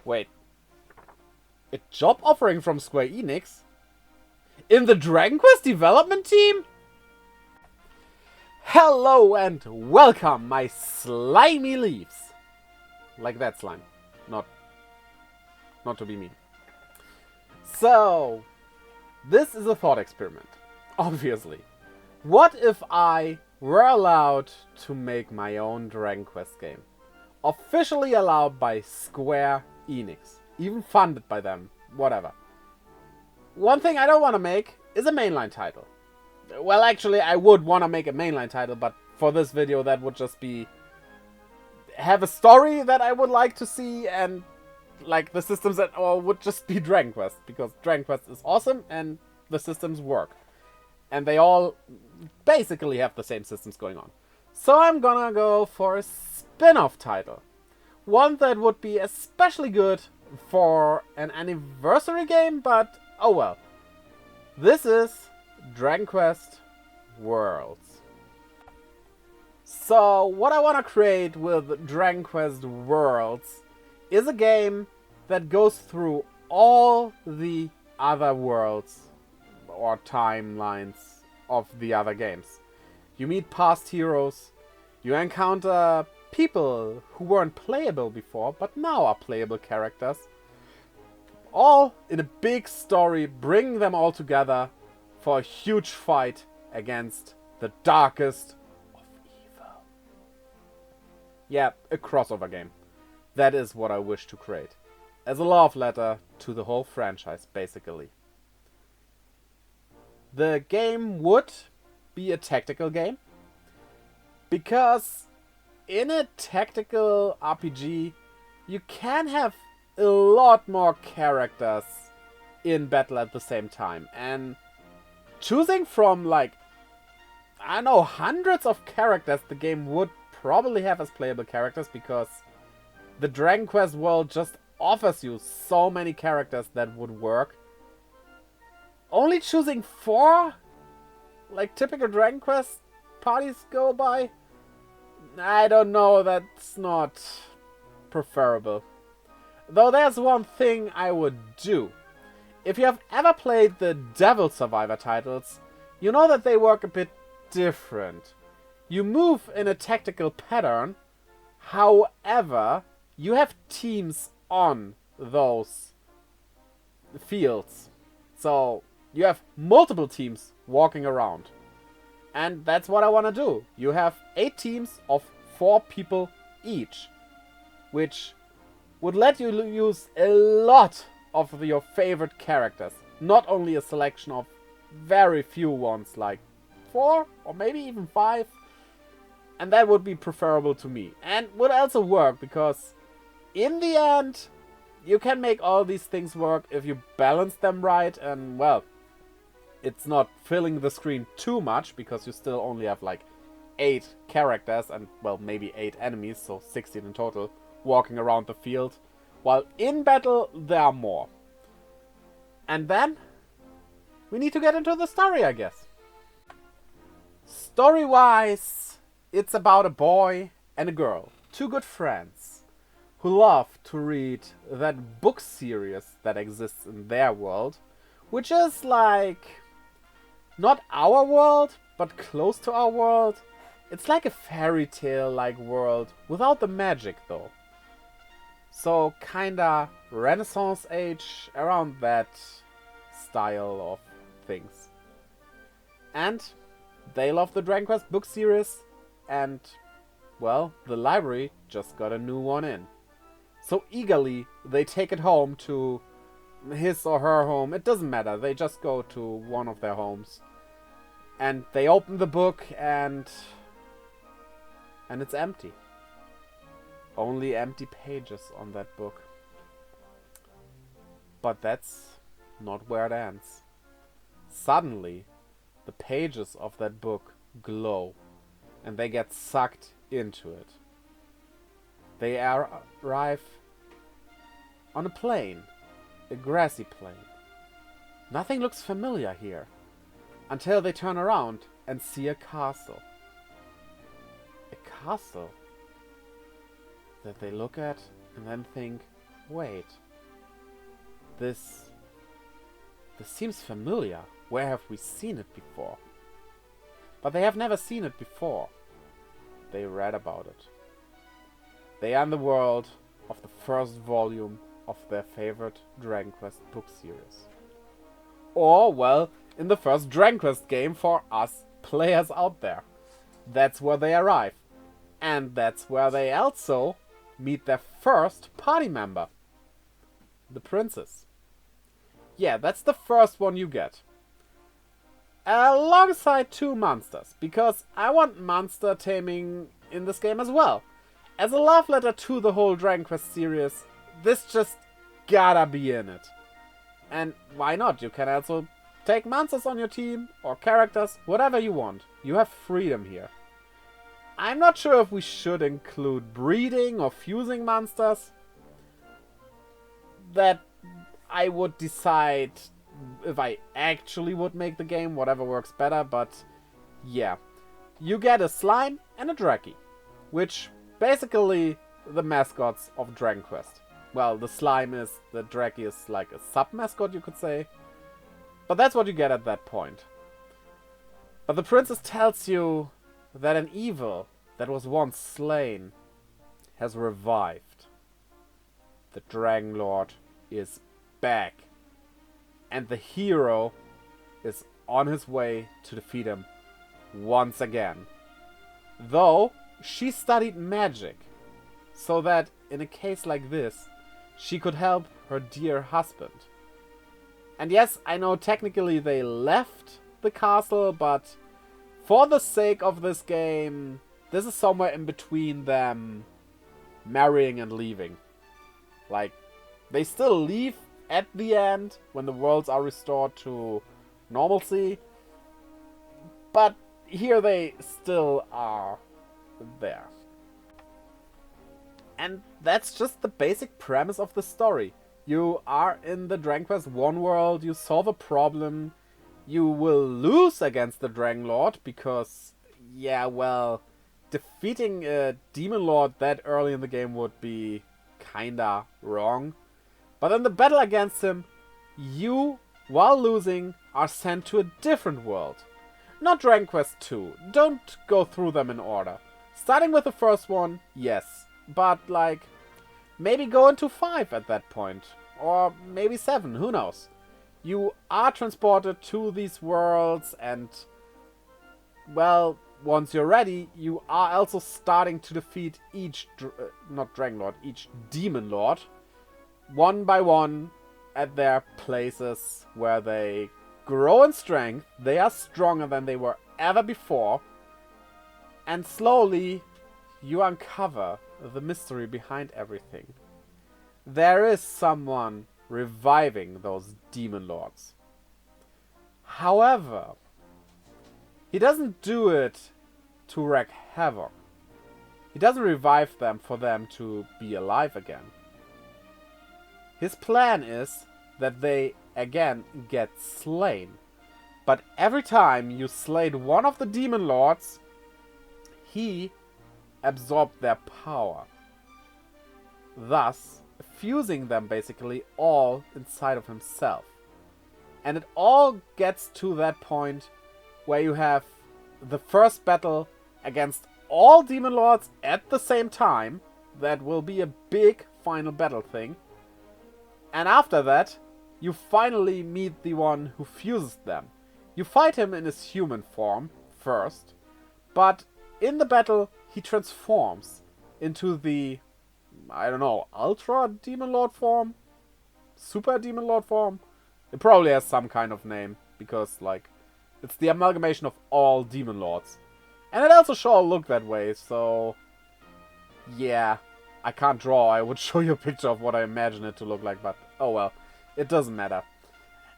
Wait. A job offering from Square Enix? In the Dragon Quest development team? Hello and welcome, my slimy leaves. Like that slime. Not to be mean. So, this is a thought experiment. Obviously. What if I were allowed to make my own Dragon Quest game? Officially allowed by Square Enix. Even funded by them. Whatever. One thing I don't want to make is a mainline title. Well, actually, I would want to make a mainline title, but for this video, that would just be... have a story that I would like to see, and like the systems that would just be Dragon Quest. Because Dragon Quest is awesome, and the systems work. And they all basically have the same systems going on. So I'm gonna go for a spin-off title. One that would be especially good for an anniversary game, but oh well. This is Dragon Quest Worlds. So what I want to create with Dragon Quest Worlds is a game that goes through all the other worlds or timelines of the other games. You meet past heroes, you encounter people who weren't playable before, but now are playable characters. All in a big story, bringing them all together for a huge fight against the darkest of evil. Yeah, a crossover game. That is what I wish to create. As a love letter to the whole franchise, basically. The game would be a tactical game, because in a tactical RPG, you can have a lot more characters in battle at the same time. And choosing from, like, I don't know, hundreds of characters the game would probably have as playable characters, because the Dragon Quest world just offers you so many characters that would work. Only choosing 4, like typical Dragon Quest parties go by, I don't know, that's not preferable. Though there's one thing I would do. If you have ever played the Devil Survivor titles, you know that they work a bit different. You move in a tactical pattern, however, you have teams on those fields. So you have multiple teams walking around. And that's what I want to do. You have 8 teams of 4 people each, which would let you use a lot of your favorite characters. Not only a selection of very few ones, like 4 or maybe even 5. And that would be preferable to me. And would also work, because in the end, you can make all these things work if you balance them right. And well, it's not filling the screen too much, because you still only have like 8 characters and, well, maybe 8 enemies, so 16 in total, walking around the field. While in battle, there are more. And then, we need to get into the story, I guess. Story-wise, it's about a boy and a girl, 2 good friends, who love to read that book series that exists in their world, which is like... not our world, but close to our world. It's like a fairy tale-like world, without the magic though. So kinda Renaissance age, around that style of things. And they love the Dragon Quest book series, and, well, the library just got a new one in. So eagerly, they take it home to his or her home. It doesn't matter, they just go to one of their homes. And they open the book, and it's empty. Only empty pages on that book. But that's not where it ends. Suddenly, the pages of that book glow, and they get sucked into it. They arrive on a plain, a grassy plain. Nothing looks familiar here, until they turn around and see a castle. A castle that they look at and then think, Wait. This seems familiar. Where have we seen it before? But they have never seen it before. They read about it. They are in the world of the first volume of their favorite Dragon Quest book series. Or, well, in the first Dragon Quest game for us players out there. That's where they arrive. And that's where they also meet their first party member. The princess. Yeah, that's the first one you get. Alongside 2 monsters, because I want monster taming in this game as well. As a love letter to the whole Dragon Quest series, this just gotta be in it. And why not? You can also take monsters on your team, or characters, whatever you want. You have freedom here. I'm not sure if we should include breeding or fusing monsters. That I would decide if I actually would make the game, whatever works better, but yeah. You get a slime and a Draki, which basically the mascots of Dragon Quest. Well, the slime is, the Draki is like a sub-mascot, you could say. But that's what you get at that point. But the princess tells you that an evil that was once slain has revived. The Dragon Lord is back. And the hero is on his way to defeat him once again. Though she studied magic, so that in a case like this, she could help her dear husband. And yes, I know technically they left the castle, but for the sake of this game, this is somewhere in between them marrying and leaving. Like, they still leave at the end when the worlds are restored to normalcy, but here they still are there. And that's just the basic premise of the story. You are in the Dragon Quest 1 world, you solve a problem, you will lose against the Dragon Lord because, yeah, well, defeating a Demon Lord that early in the game would be kinda wrong. But in the battle against him, you, while losing, are sent to a different world. Not Dragon Quest 2. Don't go through them in order. Starting with the first one, yes. But, like, maybe go into 5 at that point. Or maybe 7, who knows. You are transported to these worlds and, well, once you're ready, you are also starting to defeat each, not Dragon Lord, each Demon Lord. One by one at their places where they grow in strength. They are stronger than they were ever before. And slowly you uncover the mystery behind everything. There is someone reviving those Demon Lords. However, he doesn't do it to wreak havoc. He doesn't revive them for them to be alive again. His plan is that they again get slain. But every time you slayed one of the Demon Lords, he absorbed their power. Thus, fusing them basically all inside of himself. And it all gets to that point where you have the first battle against all Demon Lords at the same time. That will be a big final battle thing. And after that, you finally meet the one who fuses them. You fight him in his human form first, but in the battle he transforms into the, I don't know, Ultra Demon Lord form? Super Demon Lord form? It probably has some kind of name, because, like, it's the amalgamation of all Demon Lords. And it also sure looked that way, so yeah. I can't draw, I would show you a picture of what I imagine it to look like, but oh well, it doesn't matter.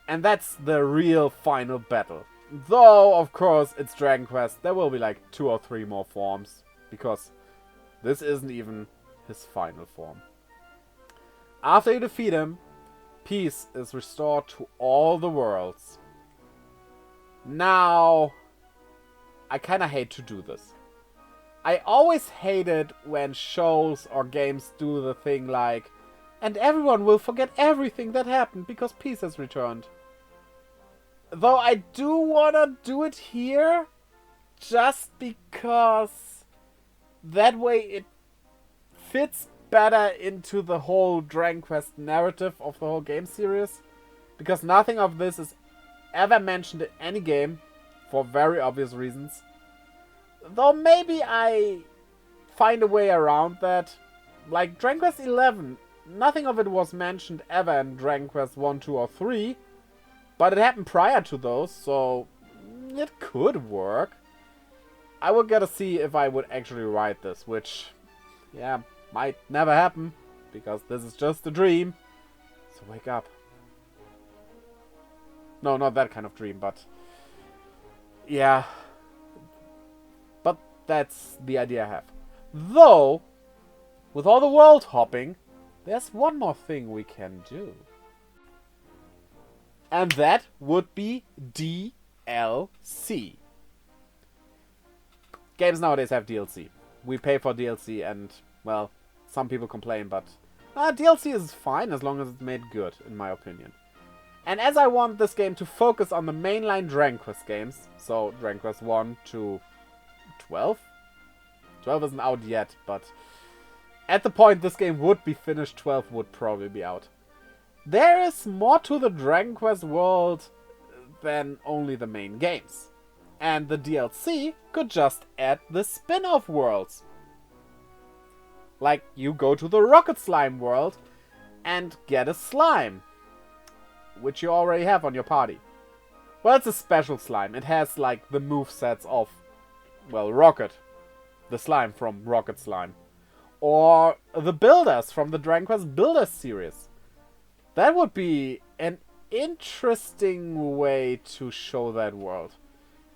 And that's the real final battle. Though, of course, it's Dragon Quest, there will be like 2 or 3 more forms, because this isn't even his final form. After you defeat him, peace is restored to all the worlds. Now, I kinda hate to do this. I always hated when shows or games do the thing like, and everyone will forget everything that happened because peace has returned. Though I do wanna do it here, just because that way it fits better into the whole Dragon Quest narrative of the whole game series. Because nothing of this is ever mentioned in any game, for very obvious reasons. Though maybe I find a way around that. Like Dragon Quest 11, nothing of it was mentioned ever in Dragon Quest 1, 2, or 3. But it happened prior to those, so it could work. I would gotta see if I would actually write this, which, yeah, might never happen, because this is just a dream. So wake up. No, not that kind of dream, but yeah. But that's the idea I have. Though, with all the world hopping, there's one more thing we can do. And that would be DLC. Games nowadays have DLC. We pay for DLC and, well, some people complain, but DLC is fine as long as it's made good, in my opinion. And as I want this game to focus on the mainline Dragon Quest games, so Dragon Quest 1 to 12? 12 isn't out yet, but at the point this game would be finished, 12 would probably be out. There is more to the Dragon Quest world than only the main games. And the DLC could just add the spin-off worlds. Like, you go to the Rocket Slime world and get a slime, which you already have on your party. Well, it's a special slime. It has, like, the movesets of, well, Rocket. The slime from Rocket Slime. Or the Builders from the Dragon Quest Builders series. That would be an interesting way to show that world.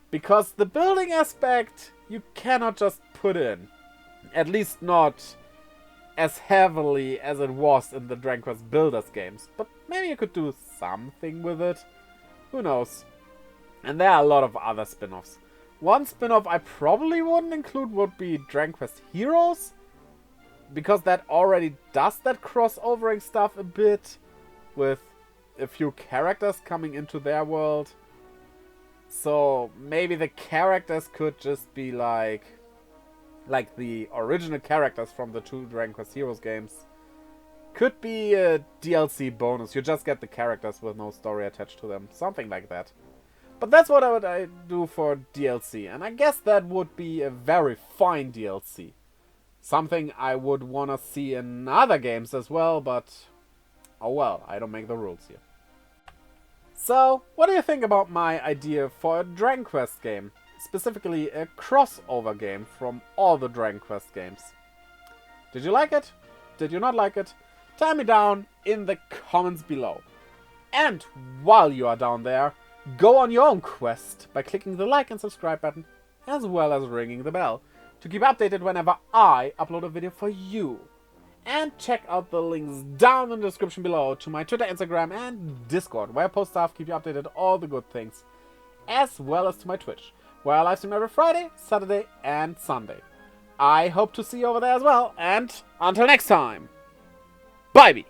Because the building aspect, you cannot just put in. At least not as heavily as it was in the Dragon Quest Builders games. But maybe you could do something with it. Who knows? And there are a lot of other spin-offs. One spin-off I probably wouldn't include would be Dragon Quest Heroes. Because that already does that crossovering stuff a bit. With a few characters coming into their world. So maybe the characters could just be like the original characters from the 2 Dragon Quest Heroes games. Could be a DLC bonus. You just get the characters with no story attached to them. Something like that. But that's what I do for DLC. And I guess that would be a very fine DLC. Something I would want to see in other games as well, but oh well, I don't make the rules here. So, what do you think about my idea for a Dragon Quest game? Specifically, a crossover game from all the Dragon Quest games. Did you like it? Did you not like it? Tell me down in the comments below. And while you are down there, go on your own quest by clicking the like and subscribe button, as well as ringing the bell, to keep updated whenever I upload a video for you. And check out the links down in the description below to my Twitter, Instagram, and Discord, where I post stuff, keep you updated, all the good things. As well as to my Twitch, where I live stream every Friday, Saturday, and Sunday. I hope to see you over there as well, and until next time, bye-bye!